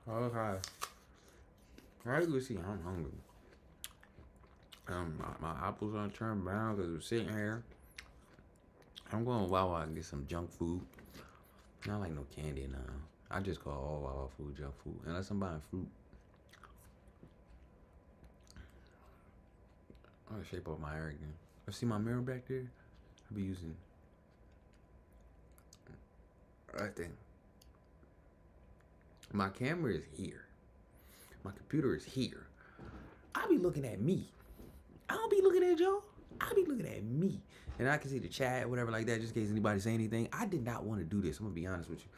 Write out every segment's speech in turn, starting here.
Okay. As you see, I'm hungry. My apples are turned brown because we're sitting here. I'm going to Wawa and get some junk food. Not like no candy now. I just call all Wawa food junk food. Unless I'm buying fruit. I'm going to shape up my hair again. I see my mirror back there? I be using that thing. My camera is here. My computer is here. I be looking at me. I don't be looking at y'all. I be looking at me. And I can see the chat, whatever like that, just in case anybody say anything. I did not want to do this. I'm going to be honest with you.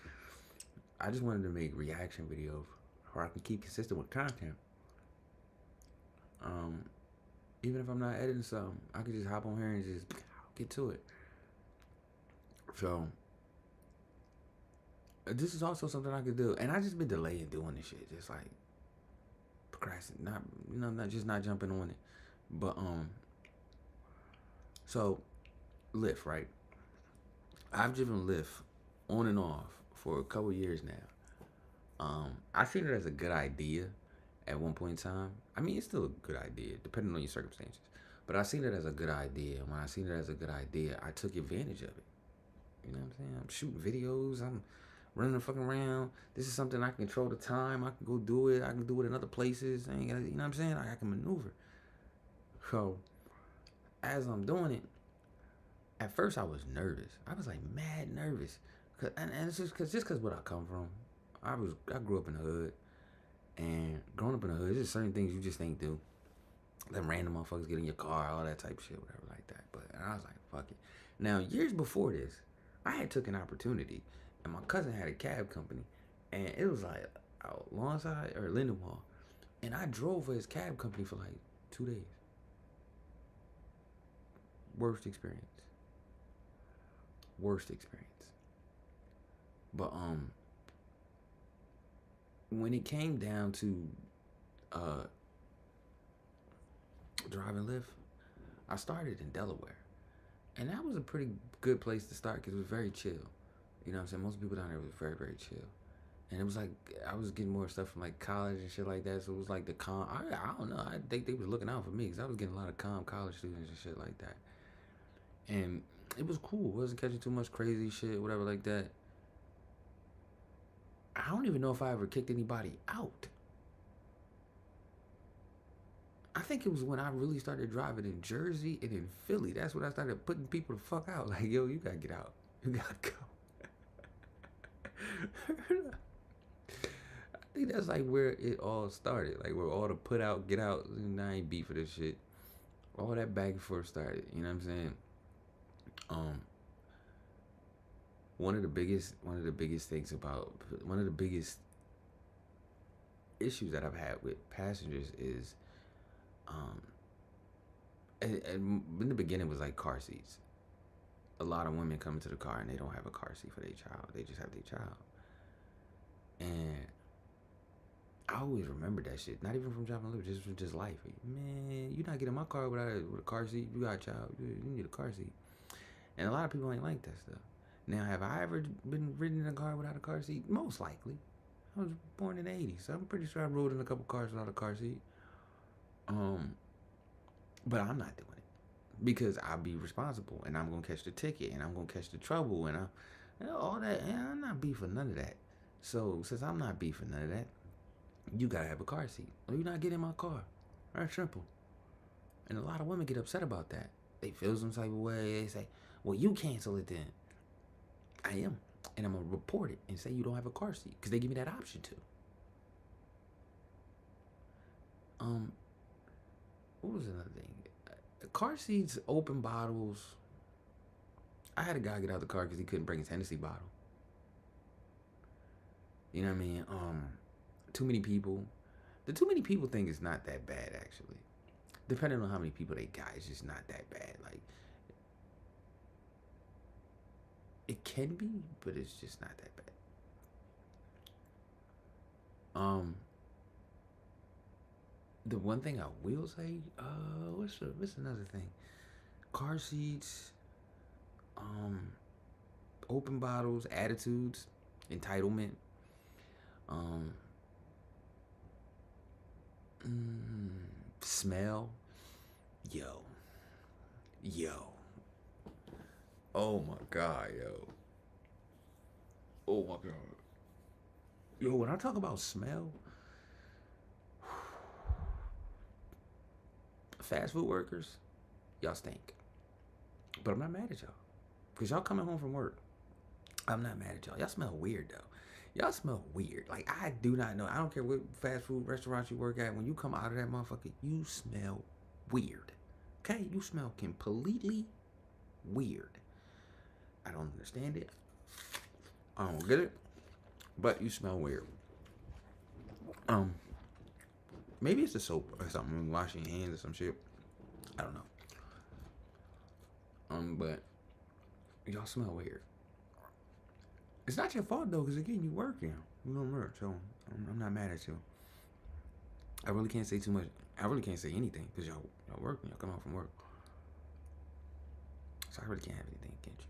I just wanted to make reaction videos where I can keep consistent with content. Um, Even if I'm not editing something, I can just hop on here and just get to it. So, this is also something I could do. And I just been delaying doing this shit. Just like procrastinating. Not jumping on it. But, so, Lyft, right? I've driven Lyft on and off for a couple years now. I seen it as a good idea at one point in time. I mean, it's still a good idea, depending on your circumstances. But I seen it as a good idea. When I seen it as a good idea, I took advantage of it. You know what I'm saying? I'm shooting videos. I'm running the fucking around. This is something I can control the time. I can go do it. I can do it in other places. I ain't gotta, you know what I'm saying? I can maneuver. So, as I'm doing it, at first I was nervous. I was like mad nervous. And it's just cause where I come from. I grew up in the hood. And growing up in the hood, there's just certain things you just ain't do. Them random motherfuckers get in your car, all that type of shit, whatever like that. But I was like, fuck it. Now, years before this, I had took an opportunity, and my cousin had a cab company, and it was like out Lawnside or Lindenwall, and I drove for his cab company for like 2 days. Worst experience. Worst experience. But when it came down to uh driving Lyft, I started in Delaware. And that was a pretty good place to start because it was very chill. You know what I'm saying? Most people down there was very, very chill. And it was like, I was getting more stuff from like college and shit like that. So it was like the calm, I don't know. I think they was looking out for me because I was getting a lot of calm college students and shit like that. And it was cool. It wasn't catching too much crazy shit, whatever like that. I don't even know if I ever kicked anybody out. I think it was when I really started driving in Jersey and in Philly. That's when I started putting people the fuck out. Like, yo, you gotta get out. You gotta go. I think that's like where it all started. Like where all the put out, get out, and I ain't beat for this shit. All that back and forth started. You know what I'm saying? Um, one of the biggest things about one of the biggest issues that I've had with passengers is, um, and in the beginning it was like car seats. A lot of women come into the car and they don't have a car seat for their child. They just have their child. And I always remember that shit. Not even from driving Lyft, just from just life. Like, man, you not getting my car with a car seat. You got a child. You need a car seat. And a lot of people ain't like that stuff. Now, have I ever been ridden in a car without a car seat? Most likely. I was born in the 80s, so I'm pretty sure I rode in a couple cars without a car seat. But I'm not doing it because I'll be responsible and I'm gonna catch the ticket and I'm gonna catch the trouble and all that. And I'm not beefing none of that. So since I'm not beefing none of that, you gotta have a car seat or you're not getting in my car. That's simple. And a lot of women get upset about that. They feel some type of way. They say, well, you cancel it then. I am. And I'm going to report it and say you don't have a car seat because they give me that option to. What was another thing? Car seats, open bottles. I had a guy get out of the car because he couldn't bring his Hennessy bottle. You know what I mean? Too many people. The too many people thing is not that bad, actually. Depending on how many people they got, it's just not that bad. Like, it can be, but it's just not that bad. The one thing I will say, what's another thing? Car seats, open bottles, attitudes, entitlement, um, Mm, smell. Yo. Yo. Oh my god, yo. Oh my god. Yo, when I talk about smell, fast food workers, y'all stink. But I'm not mad at y'all. Because y'all coming home from work. I'm not mad at y'all. Y'all smell weird though. Y'all smell weird. Like I do not know. I don't care what fast food restaurant you work at. When you come out of that motherfucker, you smell weird. Okay? You smell completely weird. I don't understand it. I don't get it. But you smell weird. Um, maybe it's the soap or something. Washing your hands or some shit. I don't know. But y'all smell weird. It's not your fault though, because again, you working. You don't work, so I'm not mad at you. I really can't say too much. I really can't say anything because y'all working. Y'all come home from work, so I really can't have anything against you.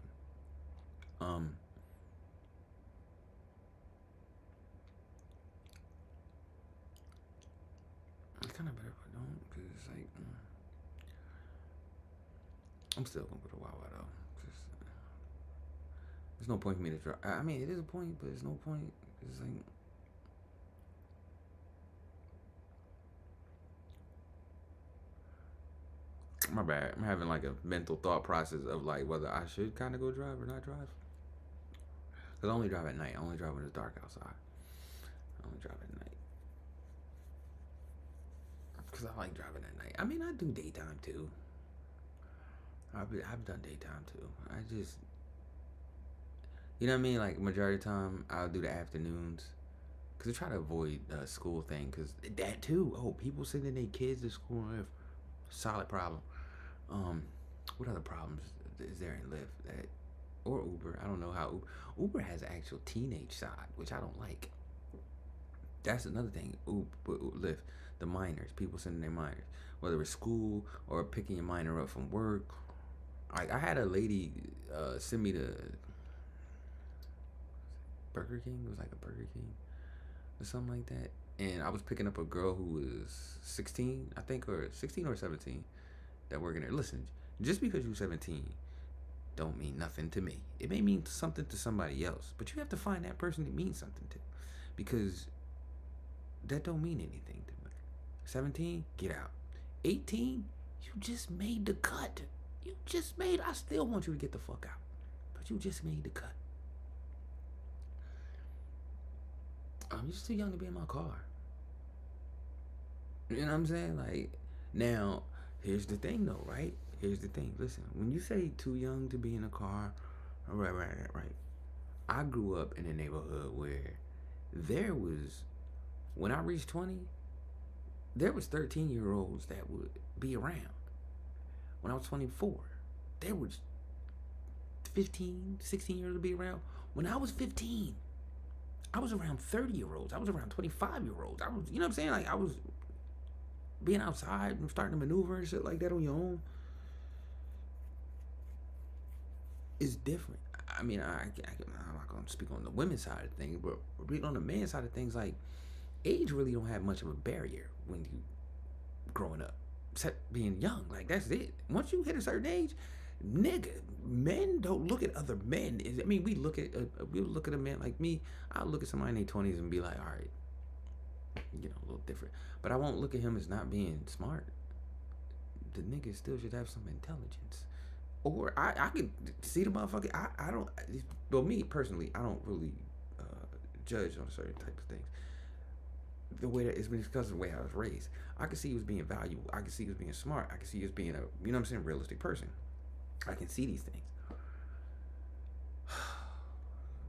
It's kind of better if I don't, because it's like I'm still gonna go to Wawa though. Just, there's no point for me to try. I mean, it is a point, but there's no point. It's like my bad. I'm having like a mental thought process of like whether I should kind of go drive or not drive. Cause I only drive at night. I only drive when it's dark outside. I only drive at night. Cause I like driving at night. I mean, I do daytime too. I've done daytime too. I just, you know what I mean? Like majority of the time, I'll do the afternoons. Cause I try to avoid school thing. Cause that too. Oh, people sending their kids to school. Solid problem. Um, what other problems is there in Lyft that or Uber? I don't know how Uber has an actual teenage side, which I don't like. That's another thing. Lyft, the minors, people sending their minors, whether it's school or picking your minor up from work. Like I had a lady send me to Burger King. It was like a Burger King or something like that. And I was picking up a girl who was 16, I think, or 16 or 17 that working there. Listen, just because you're 17 don't mean nothing to me. It may mean something to somebody else, but you have to find that person it means something to, because that don't mean anything to me. 17, get out. 18, you just made the cut. You just made. I still want you to get the fuck out, but you just made the cut. You're just too young to be in my car. You know what I'm saying? Like, now, here's the thing though, right? Here's the thing. Listen, when you say too young to be in a car, right. I grew up in a neighborhood where there was, when I reached 20, there was 13-year-olds that would be around. When I was 24, there was 15, 16 years to be around. When I was 15, I was around 30-year-olds. I was around 25-year-olds. I was, you know what I'm saying? Like, I was being outside and starting to maneuver and shit like that on your own is different. I mean, I'm not going to speak on the women's side of things, but on the men's side of things, like, age really don't have much of a barrier when you growing up, except being young. Like, that's it. Once you hit a certain age, nigga, men don't look at other men. I mean, we look at a man like me. I'll look at somebody in their 20s and be like, all right, you know, a little different. But I won't look at him as not being smart. The nigga still should have some intelligence. Or I can see the motherfucker. I don't. Well, me personally, I don't really judge on certain type of things. The way that it's because of the way I was raised. I can see he was being valuable. I can see he was being smart. I can see he was being a, you know what I'm saying, realistic person. I can see these things.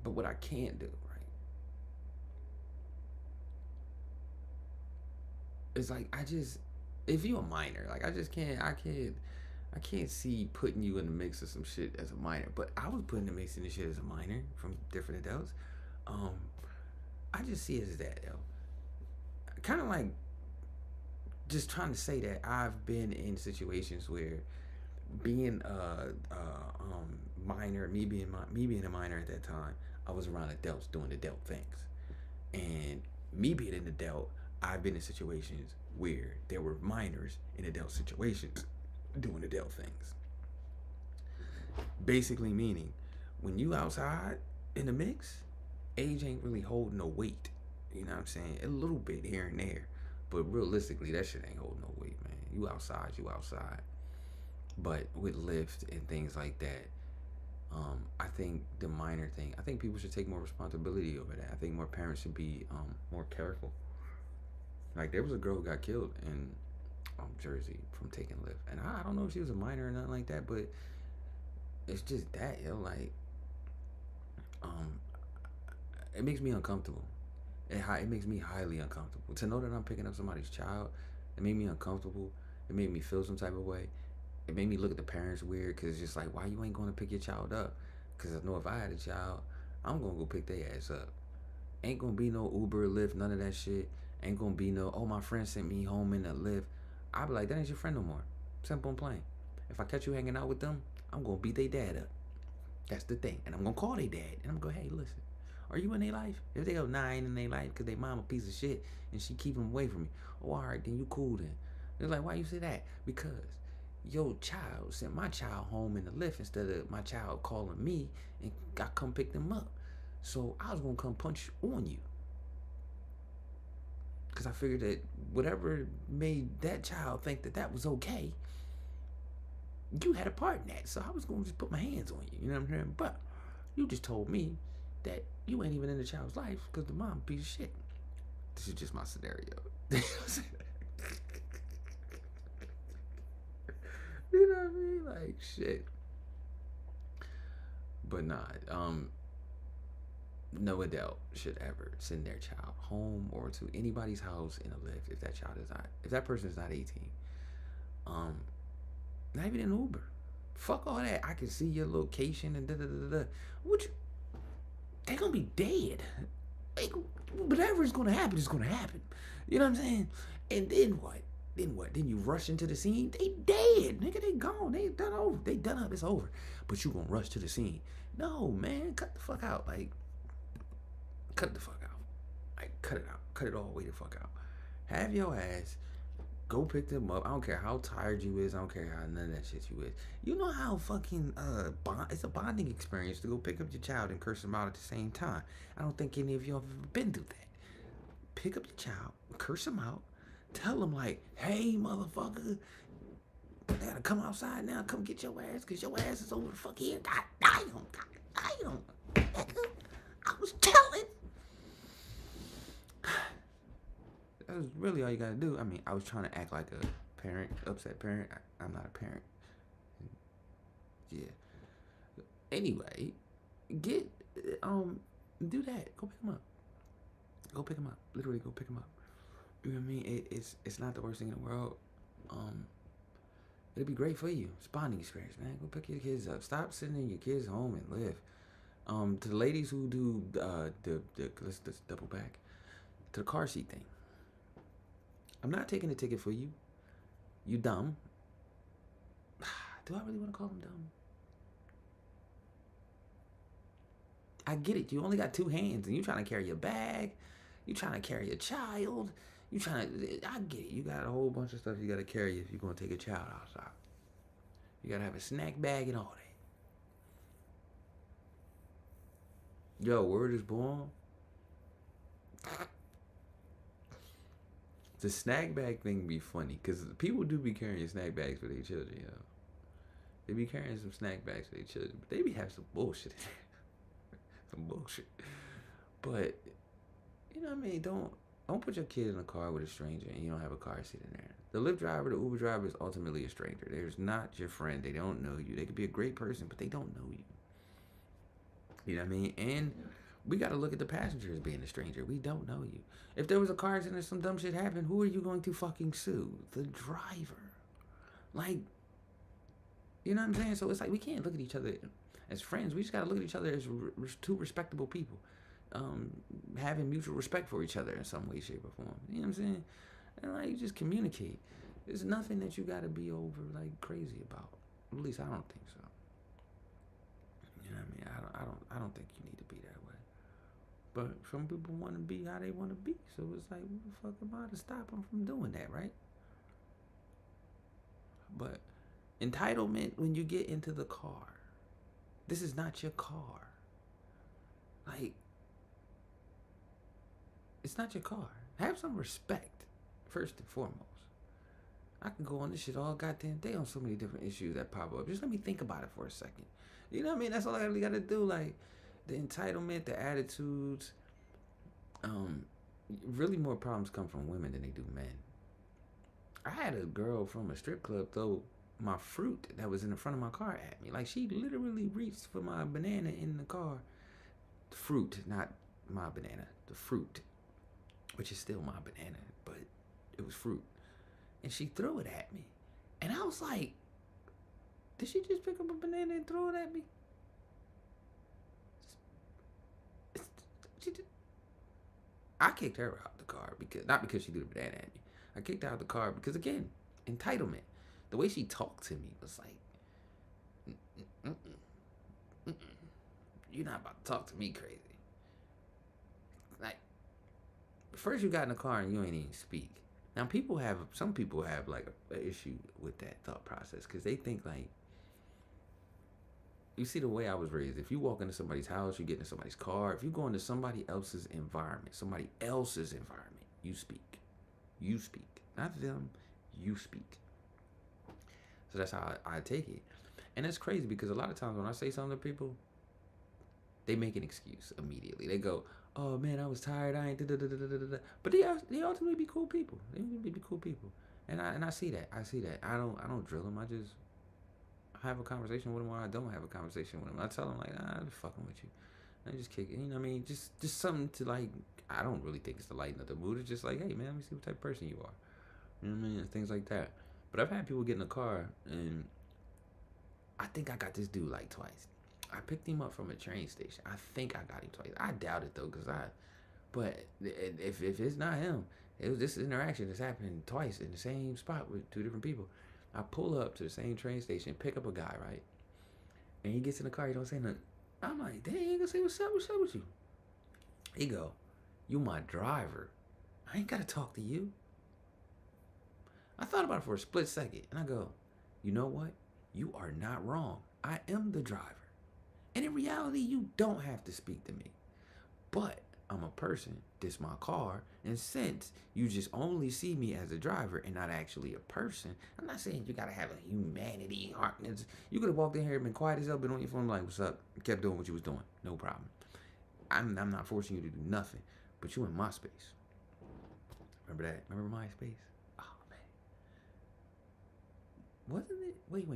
But what I can't do, right, is like if you a minor, like I can't see putting you in the mix of some shit as a minor. But I was putting the mix in the shit as a minor from different adults. Um, I just see it as that, though. Kind of like just trying to say that I've been in situations where being minor, me being a minor at that time, I was around adults doing adult things, and me being an adult, I've been in situations where there were minors in adult situations doing adult things. Basically meaning when you outside in the mix, age ain't really holding no weight. You know what I'm saying? A little bit here and there. But realistically, that shit ain't holding no weight, man. You outside, you outside. But with Lyft and things like that, I think the minor thing, I think people should take more responsibility over that. I think more parents should be more careful. Like there was a girl who got killed in Jersey from taking Lyft, and I don't know if she was a minor or nothing like that, but it's just that yo, like um, it makes me uncomfortable. It makes me highly uncomfortable to know that I'm picking up somebody's child. It made me uncomfortable. It made me feel some type of way. It made me look at the parents weird because it's just like, why you ain't going to pick your child up? Because I know if I had a child, I'm going to go pick their ass up. Ain't going to be no Uber, Lyft, none of that shit. Ain't going to be no, oh, my friend sent me home in a Lyft. I'll be like, that ain't your friend no more. Simple and plain. If I catch you hanging out with them, I'm going to beat their dad up. That's the thing. And I'm going to call their dad. And I'm going to go, hey, listen. Are you in their life? If they go, nah, I ain't in their life because they mom a piece of shit and she keep them away from me. Oh, all right, then you cool then. They're like, why you say that? Because your child sent my child home in the Lyft instead of my child calling me and I come pick them up. So I was going to come punch on you. Because I figured that whatever made that child think that that was okay, you had a part in that. So I was going to just put my hands on you. You know what I'm saying? But you just told me that you ain't even in the child's life because the mom piece of shit. This is just my scenario. You know what I mean? Like shit. But nah, no adult should ever send their child home or to anybody's house in a Lyft if that person is not 18. Not even an Uber. Fuck all that. I can see your location and da da da da. Which they're gonna be dead. Whatever is gonna happen is gonna happen. You know what I'm saying? And then what? Then you rush into the scene. They dead, nigga. They gone. They done over. They done up. It's over. But you gonna rush to the scene? No, man. Cut the fuck out. Like, cut the fuck out. Like, cut it out. Cut it all the way the fuck out. Have your ass go pick them up. I don't care how tired you is. I don't care how none of that shit you is. You know how fucking it's a bonding experience to go pick up your child and curse them out at the same time. I don't think any of you have ever been through that. Pick up your child, curse them out, tell them like, hey motherfucker, I gotta come outside now, come get your ass, cause your ass is over the fuck here. God damn. I was telling. That was really all you gotta do. I mean, I was trying to act like a parent, upset parent. I'm not a parent. Yeah. Anyway, get do that. Go pick them up. Go pick them up. Literally, go pick them up. You know what I mean? It's not the worst thing in the world. It'll be great for you. It's a bonding experience, man. Go pick your kids up. Stop sending your kids home and live. To the ladies who do let's double back to the car seat thing. I'm not taking a ticket for you. You dumb. Do I really want to call them dumb? I get it. You only got two hands and you trying to carry a bag. You trying to carry a child. I get it. You got a whole bunch of stuff you got to carry if you're going to take a child outside. You got to have a snack bag and all that. Yo, word is born. The snack bag thing be funny because people do be carrying snack bags for their children, yo. They be carrying some snack bags for their children, but they be having some bullshit in there. Some bullshit. But, you know what I mean? Don't put your kid in a car with a stranger and you don't have a car seat in there. The Lyft driver, the Uber driver is ultimately a stranger. There's not your friend. They don't know you. They could be a great person, but they don't know you. You know what I mean? And we got to look at the passengers being a stranger. We don't know you. If there was a car accident and some dumb shit happened, who are you going to fucking sue? The driver. Like, you know what I'm saying? So it's like we can't look at each other as friends. We just got to look at each other as two respectable people. Having mutual respect for each other in some way, shape, or form. You know what I'm saying? And like, just communicate. There's nothing that you got to be over like crazy about. At least I don't think so. You know what I mean? I don't think you need to be that way. But some people want to be how they want to be. So it's like, what the fuck am I to stop them from doing that, right? But entitlement, when you get into the car, this is not your car. Like, it's not your car. Have some respect, first and foremost. I can go on this shit all goddamn day on so many different issues that pop up. Just let me think about it for a second. You know what I mean? That's all I really got to do. Like, the entitlement, the attitudes. Um, really, more problems come from women than they do men. I had a girl from a strip club throw my fruit that was in the front of my car at me. Like, she literally reached for my banana in the car. The fruit, not my banana. The fruit, which is still my banana, but it was fruit. And she threw it at me. And I was like, did she just pick up a banana and throw it at me? She did. I kicked her out the car because not because she threw the banana at me. I kicked her out the car because again, entitlement. The way she talked to me was like, mm-mm, mm-mm. You're not about to talk to me crazy. Like, first you got in the car and you ain't even speak. Now some people have like an issue with that thought process because they think like, you see the way I was raised. If you walk into somebody's house, you get into somebody's car. If you go into somebody else's environment, you speak. You speak. Not them, you speak. So that's how I take it. And it's crazy because a lot of times when I say something to people, they make an excuse immediately. They go, "Oh man, I was tired. I ain't da da da da da da." But they ultimately be cool people. They be cool people, and I see that. I see that. I don't drill them. I just have a conversation with them, or I don't have a conversation with them. I tell them like, I'm just fucking with you. I just kick it. You know what I mean? Just something to like. I don't really think it's to lighten up the mood. It's just like, hey man, let me see what type of person you are. You know what I mean? And things like that. But I've had people get in the car, and I think I got this dude like twice. I picked him up from a train station. I think I got him twice. I doubt it though, But if it's not him, it was this interaction that's happened twice in the same spot with two different people. I pull up to the same train station, pick up a guy, right? And he gets in the car, he don't say nothing. I'm like, dang, he ain't gonna say what's up with you. He go, you my driver. I ain't gotta talk to you. I thought about it for a split second, and I go, you know what? You are not wrong. I am the driver. And in reality, you don't have to speak to me. But I'm a person. This my car. And since you just only see me as a driver and not actually a person, I'm not saying you gotta have a humanity heart. You could have walked in here and been quiet as hell, been on your phone like, what's up? Kept doing what you was doing. No problem. I'm not forcing you to do nothing. But you in my space. Remember that? Remember MySpace? Oh man. Wasn't it? Wait.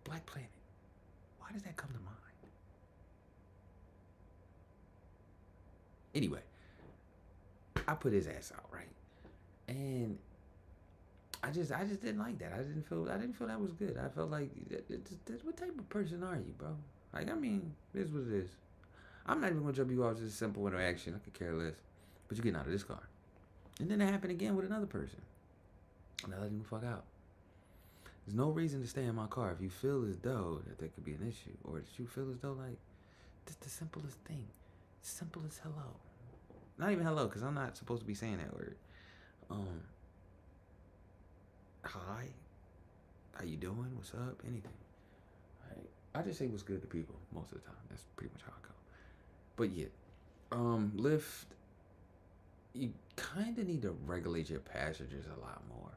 Black Planet. Why does that come to mind? Anyway, I put his ass out, right? And I just didn't like that. I didn't feel that was good. I felt like what type of person are you, bro? Like, I mean, it is what it is. I'm not even gonna jump you off just a simple interaction. I could care less. But you getting out of this car. And then it happened again with another person. And I let him the fuck out. There's no reason to stay in my car if you feel as though that there could be an issue, or that you feel as though like just the simplest thing, simple as hello. Not even hello, because I'm not supposed to be saying that word. Um, Hi, how you doing? What's up? Anything. Right. I just say what's good to people most of the time. That's pretty much how I go. But yeah, Lyft. You kind of need to regulate your passengers a lot more.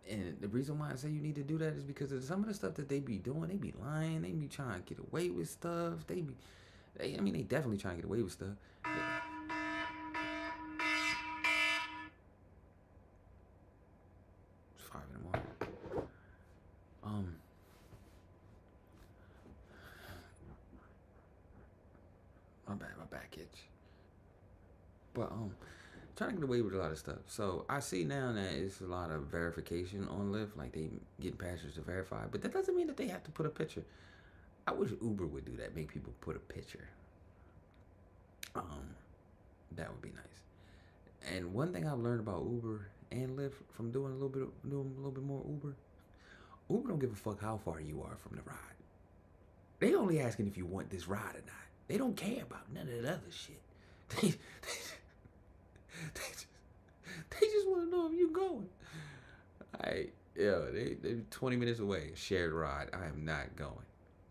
And the reason why I say you need to do that is because of some of the stuff that they be doing. They be lying. They be trying to get away with stuff. I mean, they definitely trying to get away with stuff. It's 5 in the morning. Um, my bad, my back itch. But trying to get away with a lot of stuff. So I see now that it's a lot of verification on Lyft, like they getting passengers to verify. But that doesn't mean that they have to put a picture. I wish Uber would do that, make people put a picture. Um, that would be nice. And one thing I've learned about Uber and Lyft from doing a little bit more Uber, Uber don't give a fuck how far you are from the ride. They only asking if you want this ride or not. They don't care about none of that other shit. They just, they just want to know if you going. They 20 minutes away. Shared ride. I am not going.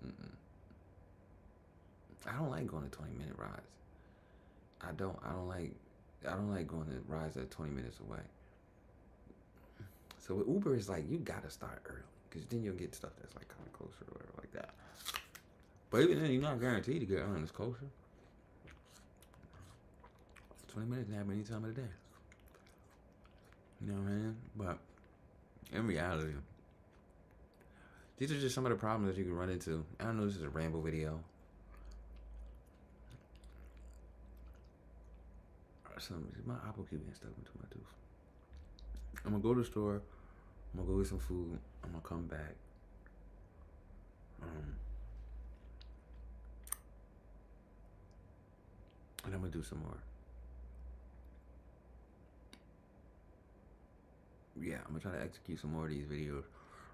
Mm-mm. I don't like going to 20-minute rides. I don't. I don't like going to rides that 20 minutes away. So with Uber, it's like you gotta start early because then you'll get stuff that's like kind of closer or whatever like that. But even then, you're not guaranteed to get on this closer. 20 minutes can happen any time of the day. You know what I mean? But in reality, these are just some of the problems that you can run into. I know this is a ramble video. My apple keep getting stuck into my tooth. I'm gonna go to the store. I'm gonna go get some food. I'm gonna come back. Um, and I'm gonna do some more. Yeah, I'm gonna try to execute some more of these videos.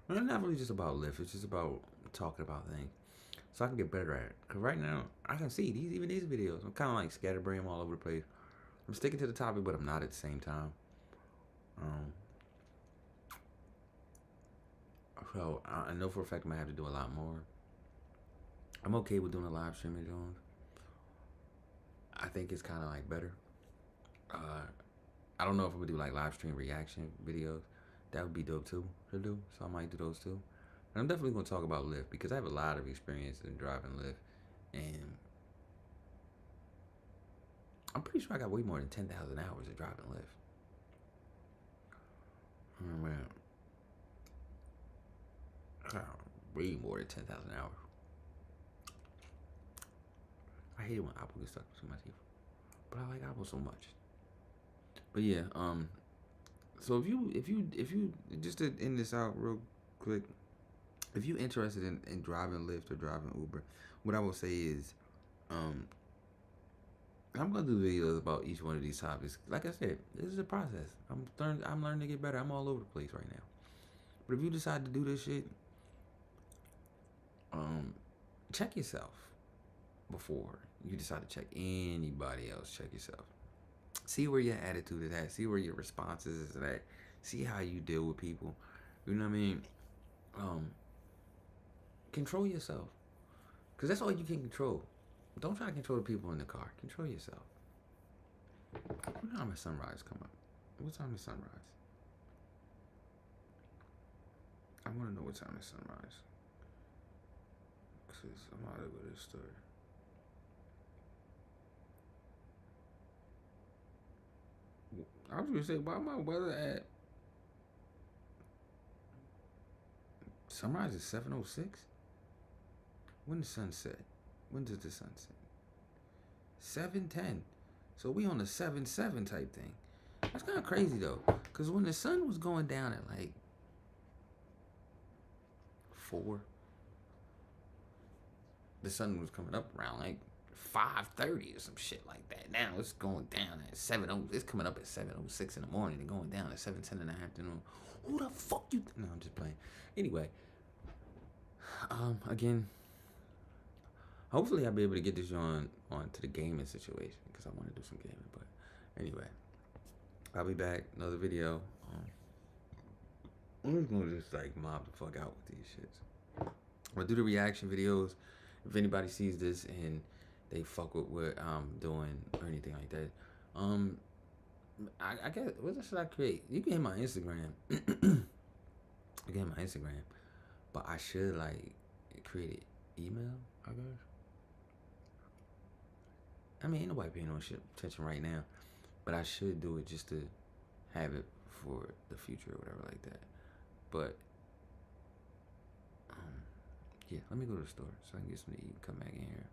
And it's not really just about Lyft. It's just about talking about things, so I can get better at it. Cause right now I can see these videos. I'm kind of like scatterbrained all over the place. I'm sticking to the topic, but I'm not at the same time. Um, so I know for a fact I'm gonna have to do a lot more. I'm okay with doing a live streaming, Jones. I think it's kind of like better. Uh, I don't know if I'm gonna do like live stream reaction videos. That would be dope too to do. So I might do those too. And I'm definitely gonna talk about Lyft because I have a lot of experience in driving Lyft, and I'm pretty sure I got way more than 10,000 hours of driving Lyft. Oh man, I got way more than 10,000 hours. I hate it when Apple gets stuck between my teeth, but I like Apple so much. But yeah, so if you just to end this out real quick, if you interested in driving Lyft or driving Uber, what I will say is, um, I'm gonna do videos about each one of these topics. Like I said, this is a process. I'm learning to get better. I'm all over the place right now. But if you decide to do this shit, um, check yourself before you decide to check anybody else. Check yourself. See where your attitude is at. See where your responses is at. See how you deal with people. You know what I mean? Um, Control yourself, cause that's all you can control. Don't try to control the people in the car. Control yourself. What time does sunrise come up? What time is sunrise? I want to know what time is sunrise. Cause I'm out of this story. I was gonna say, why my weather at sunrise is 7:06? When the sun set? When does the sun set? 7:10. So we on the 7-7 type thing. That's kind of crazy though, cause when the sun was going down at like 4, the sun was coming up around like 5:30 or some shit like that. Now it's going down at 7:0. It's coming up at 7:06 in the morning and going down at 7:10 in the afternoon. Who the fuck you? No, I'm just playing. Anyway, again, hopefully I'll be able to get this on to the gaming situation because I want to do some gaming. But anyway, I'll be back another video. I'm just gonna just like mob the fuck out with these shits. I'm gonna do the reaction videos. If anybody sees this and they fuck with what I'm doing or anything like that, I guess what should I create? You can hit my Instagram. You can hit my Instagram, but I should like create an email. I guess. I mean, ain't nobody paying no shit attention right now, but I should do it just to have it for the future or whatever like that. But yeah, let me go to the store so I can get something to eat and come back in here.